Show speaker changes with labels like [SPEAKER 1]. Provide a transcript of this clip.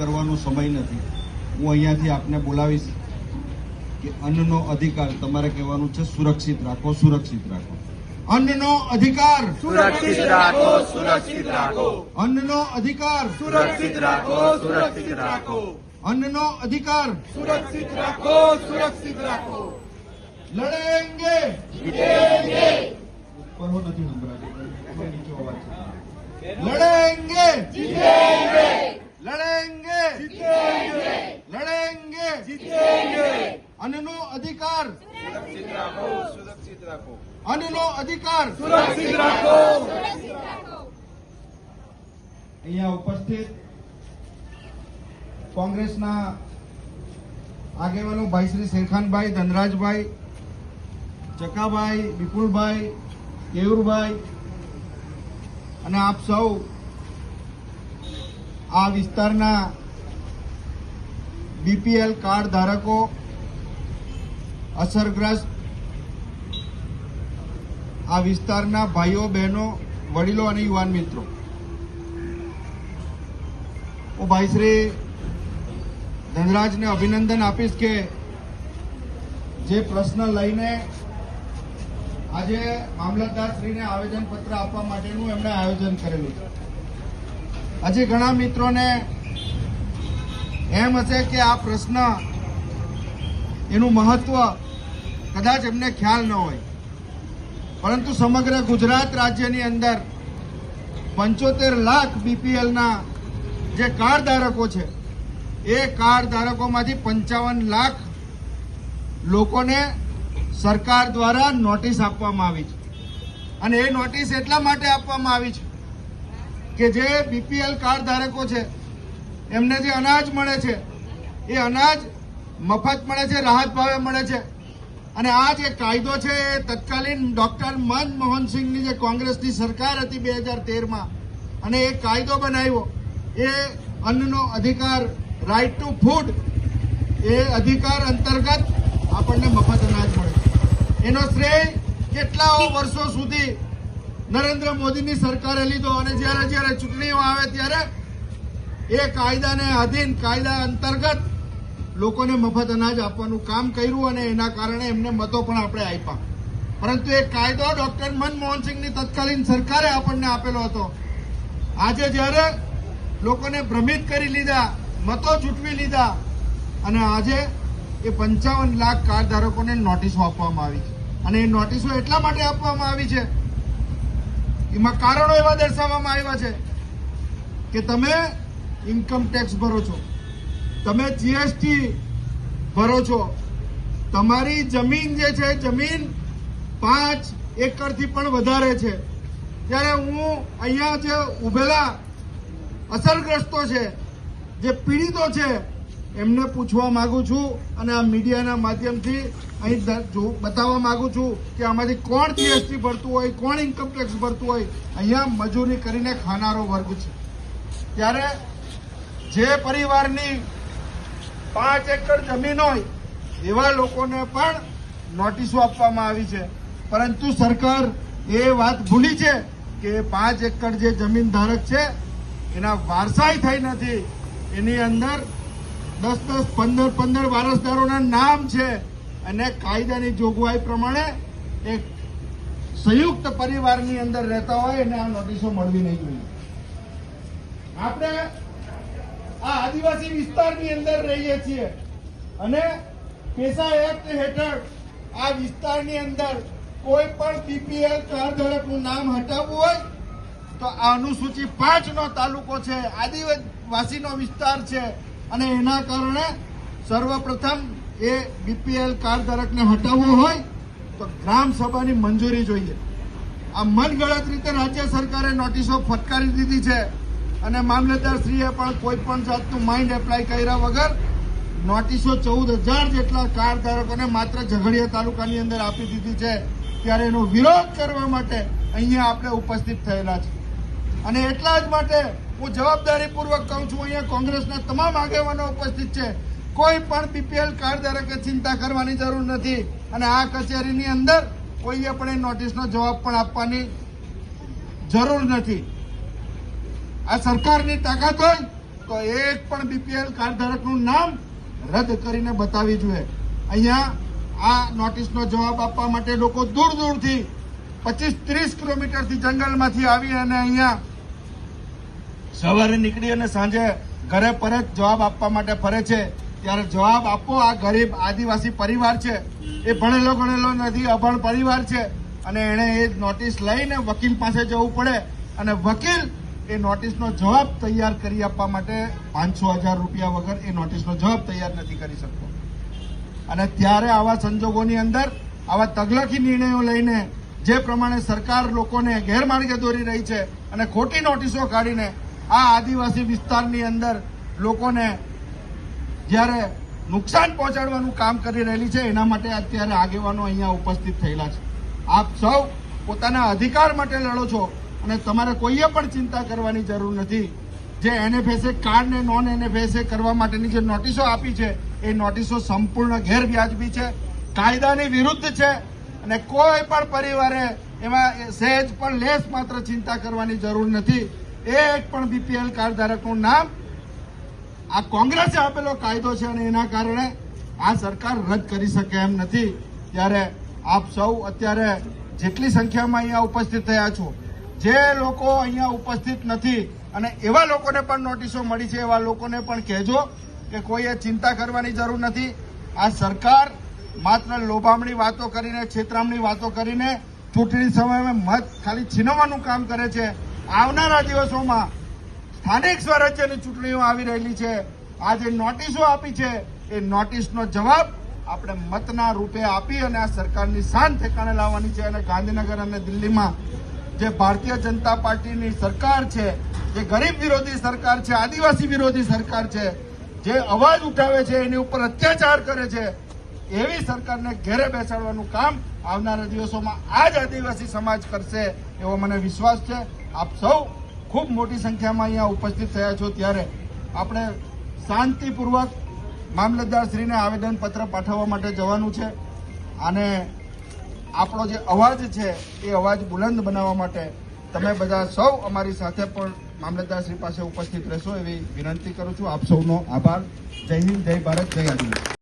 [SPEAKER 1] કરવાનો સમય નથી. હું અહીંયાથી આપને બોલાવીશ કે અન્નનો અધિકાર તમારે કહેવાનું છે સુરક્ષિત રાખો, સુરક્ષિત રાખો. અન્નનો અધિકાર
[SPEAKER 2] સુરક્ષિત રાખો, સુરક્ષિત રાખો.
[SPEAKER 1] અન્નનો અધિકાર
[SPEAKER 2] સુરક્ષિત રાખો, સુરક્ષિત રાખો.
[SPEAKER 1] અન્નનો અધિકાર
[SPEAKER 2] સુરક્ષિત રાખો, સુરક્ષિત રાખો.
[SPEAKER 1] લડેંગે
[SPEAKER 2] જીતેંગે.
[SPEAKER 1] ઉપર હો નથી સંભળાતું, નીચે અવાજ છે. લડેંગે
[SPEAKER 2] જીતેંગે.
[SPEAKER 1] લડેંગે
[SPEAKER 2] જીતેંગે.
[SPEAKER 1] લડેંગે
[SPEAKER 2] જીતેંગે.
[SPEAKER 1] અન્નનો અધિકાર
[SPEAKER 2] સુરક્ષિત રાખો, સુરક્ષિત રાખો.
[SPEAKER 1] અન્નનો અધિકાર
[SPEAKER 2] સુરક્ષિત રાખો.
[SPEAKER 1] અહીંયા ઉપસ્થિત કોંગ્રેસના આગેવાનો ભાઈ શ્રી શેરખાનભાઈ, ધનરાજભાઈ, ચકાભાઈ, વિપુલભાઈ, કેયુરભાઈ અને આપ સૌ આ વિસ્તારના બીપીએલ કાર્ડ ધારકો, અસરગ્રસ્ત આ વિસ્તારના ભાઈઓ, બહેનો, વડીલો અને યુવાન મિત્રો, હું ભાઈ શ્રી ધનરાજને અભિનંદન આપીશ કે જે પ્રશ્ન લઈને આજે મામલતદારશ્રીને આવેદનપત્ર આપવા માટેનું એમણે આયોજન કરેલું છે. હજી ઘણા મિત્રોને એમ હશે કે આ પ્રશ્ન એનું મહત્વ કદાચ એમને ખ્યાલ ન હોય, પરંતુ સમગ્ર ગુજરાત રાજ્યની અંદર 75 લાખ બીપીએલના જે કાર્ડ ધારકો છે એ કાર્ડ ધારકોમાંથી 55 લાખ લોકોને સરકાર દ્વારા નોટિસ આપવામાં આવી છે. અને એ નોટિસ એટલા માટે આપવામાં આવી છે કે જે બીપીએલ કાર્ડ ધારકો છે એમને જે અનાજ મળે છે એ અનાજ મફત મળે છે, રાહત ભાવે મળે છે. અને આ જે કાયદો છે એ તત્કાલીન ડોક્ટર મનમોહનસિંહની જે કોંગ્રેસની સરકાર હતી 2013માં, અને એ કાયદો બનાવ્યો એ અન્નનો અધિકાર, રાઇટ ટુ ફૂડ, એ અધિકાર અંતર્ગત આપણને મફત અનાજ મળે છે. એનો શ્રેય કેટલાઓ વર્ષો સુધી નરેન્દ્ર મોદીની સરકારે લીધો, અને જ્યારે જ્યારે ચૂંટણીઓ આવે ત્યારે એ કાયદાને આધીન, કાયદા અંતર્ગત લોકોને મફત અનાજ આપવાનું કામ કર્યું, અને એના કારણે એમને મતો પણ આપણે આપ્યા. પરંતુ એ કાયદો ડોક્ટર મનમોહનસિંહની તત્કાલીન સરકારે આપણને આપેલો હતો. આજે જ્યારે લોકોને ભ્રમિત કરી લીધા, મતો ચૂંટવી લીધા, અને આજે એ 55 લાખ કાર્ડ ધારકોને નોટિસો આપવામાં આવી છે. અને એ નોટિસો એટલા માટે આપવામાં આવી છે, એમાં કારણો એવા દર્શાવવામાં આવ્યા છે કે તમે ઇન્કમ ટેક્સ ભરો છો, તમે જીએસટી ભરો છો, તમારી જમીન જે છે જમીન 5 એકરથી પણ વધારે છે. ત્યારે હું અહીંયા જે ઉભેલા અસરગ્રસ્તો છે, જે પીડિતો છે, એમને પૂછવા માંગુ છું, અને આ મીડિયાના માધ્યમથી અહીં બતાવવા માંગુ છું કે આમાંથી કોણ જીએસટી ભરતું હોય, કોણ ઇન્કમ ટેક્સ ભરતું હોય. અહીંયા મજૂરી કરીને ખાનારો વર્ગ છે. ત્યારે જે પરિવારની 5 એકર જમીન હોય એવા લોકોને પણ નોટિસો આપવામાં આવી છે. પરંતુ સરકાર એ વાત ભૂલી છે કે 5 એકર જે જમીન ધારક છે એના વારસાઈ થઈ નથી. એની અંદર 10-10, 15-15 વારસદારોના નામ છે, અને કાયદાની જોગવાઈ પ્રમાણે એક સંયુક્ત પરિવારની અંદર રહેતા હોય એને આ નોટિસો મળવી નહીં જોઈએ. આપણે આ આદિવાસી વિસ્તારની અંદર રહીએ છીએ, અને પેશા એક્ટ હેઠળ આ વિસ્તારની અંદર કોઈ પણ બીપીએલ કાર્ડ ધારકનું નામ હટાવવું હોય તો આ અનુસૂચિ 5 નો તાલુકો છે, આદિવાસીનો વિસ્તાર છે, અને એના કારણે સર્વપ્રથમ એ બીપીએલ કાર્ડ ધારકને હટાવવો હોય તો ગ્રામ સભાની મંજૂરી જોઈએ. આ મનગળત રીતે રાજ્ય સરકારે નોટિસો ફટકારી દીધી છે, અને મામલતદારશ્રીએ પણ કોઈ પણ જાતનું માઇન્ડ એપ્લાય કર્યા વગર નોટિસો 14,000 જેટલા કાર્ડ ધારકોને માત્ર ઝઘડિયા તાલુકાની અંદર આપી દીધી છે. ત્યારે એનો વિરોધ કરવા માટે અહીંયા આપણે ઉપસ્થિત થયેલા છે. અને એટલા જ માટે હું જવાબદારીપૂર્વક કહું છું, અહીંયા કોંગ્રેસના તમામ આગેવાનો ઉપસ્થિત છે, કોઈ પણ બીપીએલ કાર્ડ ધારકે ચિંતા કરવાની જરૂર નથી. અને આ કચેરીની અંદર કોઈએ પણ એ નોટિસનો જવાબ પણ આપવાની જરૂર નથી. આ સરકારની તાકાત હોય તો એક પણ બીપીએલ કાર્ડ ધારકનું નામ રદ કરીને બતાવી જોઈએ. અહીંયા આ નોટિસનો જવાબ આપવા માટે લોકો દૂર દૂરથી 25-30 કિલોમીટરથી જંગલમાંથી આવી અને અહીંયા સવારે નીકળી અને સાંજે ઘરે પરત જવાબ આપવા માટે ફરે છે. ત્યારે જવાબ આપો. આ ગરીબ આદિવાસી પરિવાર છે, એ ભણેલો ગણેલો નથી, અભણ પરિવાર છે અને એણે એ નોટિસ લઈને વકીલ પાસે જવું પડે અને વકીલ એ નોટિસનો જવાબ તૈયાર કરી આપવા માટે 500,000 રૂપિયા વગર એ નોટિસનો જવાબ તૈયાર નથી કરી શકતો. અને ત્યારે આવા સંજોગોની અંદર આવા તગલખી નિર્ણયો લઈને જે પ્રમાણે સરકાર લોકોને ગેરમાર્ગે દોરી રહી છે અને ખોટી નોટિસો કાઢીને આ આદિવાસી વિસ્તારની અંદર લોકોને જ્યારે નુકસાન પહોંચાડવાનું કામ કરી રહેલી છે, એના માટે અત્યારે આગેવાનો અહીંયા ઉપસ્થિત થયેલા છે. આપ સૌ પોતાના અધિકાર માટે લડો છો અને તમારે કોઈએ પણ ચિંતા કરવાની જરૂર નથી. જે એનએફએસએ કાર્ડ ને નોન એનએફએસએ કરવા માટેની જે નોટિસો આપી છે એ નોટિસો સંપૂર્ણ ગેરવ્યાજબી છે, કાયદાની વિરુદ્ધ છે અને કોઈ પણ પરિવારે એમાં સહેજ પણ લેસ માત્ર ચિંતા કરવાની જરૂર નથી. એક પણ બીપીએલ કાર્ડ ધારકનું નામ આ કોંગ્રેસે આપેલો કાયદો છે અને એના કારણે આ સરકાર રદ કરી શકે એમ નથી. ત્યારે આપ સૌ અત્યારે જેટલી સંખ્યામાં અહીંયા ઉપસ્થિત થયા છો, જે લોકો અહીંયા ઉપસ્થિત નથી અને એવા લોકોને પણ નોટિસો મળી છે, એવા લોકોને પણ કહેજો કે કોઈએ ચિંતા કરવાની જરૂર નથી. આ સરકાર માત્ર લોભામણી વાતો કરીને, છેતરામણી વાતો કરીને ચૂંટણી સમયે મત ખાલી છીનવવાનું કામ કરે છે. આવનારા દિવસોમાં સ્થાનિક સ્વરાજ્યની ચૂંટણીઓ આવી રહેલી છે. આ જે નોટિસો આપી છે એ નોટિસનો જવાબ આપણે મતના રૂપે આપી અને આ સરકારની શાન ઠેકાણે લાવવાની છે. અને ગાંધીનગર અને દિલ્હીમાં જે ભારતીય જનતા પાર્ટીની સરકાર છે, જે ગરીબ વિરોધી સરકાર છે, આદિવાસી વિરોધી સરકાર છે, જે અવાજ ઉઠાવે છે, એની ઉપર અત્યાચાર કરે છે, એવી સરકારને ઘેરે બેસાડવાનું કામ આવનારા દિવસોમાં આ જ આદિવાસી સમાજ કરશે એવો મને વિશ્વાસ છે. આપ સૌ ખૂબ મોટી સંખ્યામાં અહીંયા ઉપસ્થિત થયા છો. ત્યારે આપણે શાંતિપૂર્વક મામલતદારશ્રીને આવેદનપત્ર પાઠવવા માટે જવાનું છે અને આપણો જે અવાજ છે એ અવાજ બુલંદ બનાવવા માટે તમે બધા સૌ અમારી સાથે પણ મામલતદારશ્રી પાસે ઉપસ્થિત રહેશો એવી વિનંતી કરું છું. આપ સૌનો આભાર. જય હિન્દ, જય ભારત, જય આદિવાસી.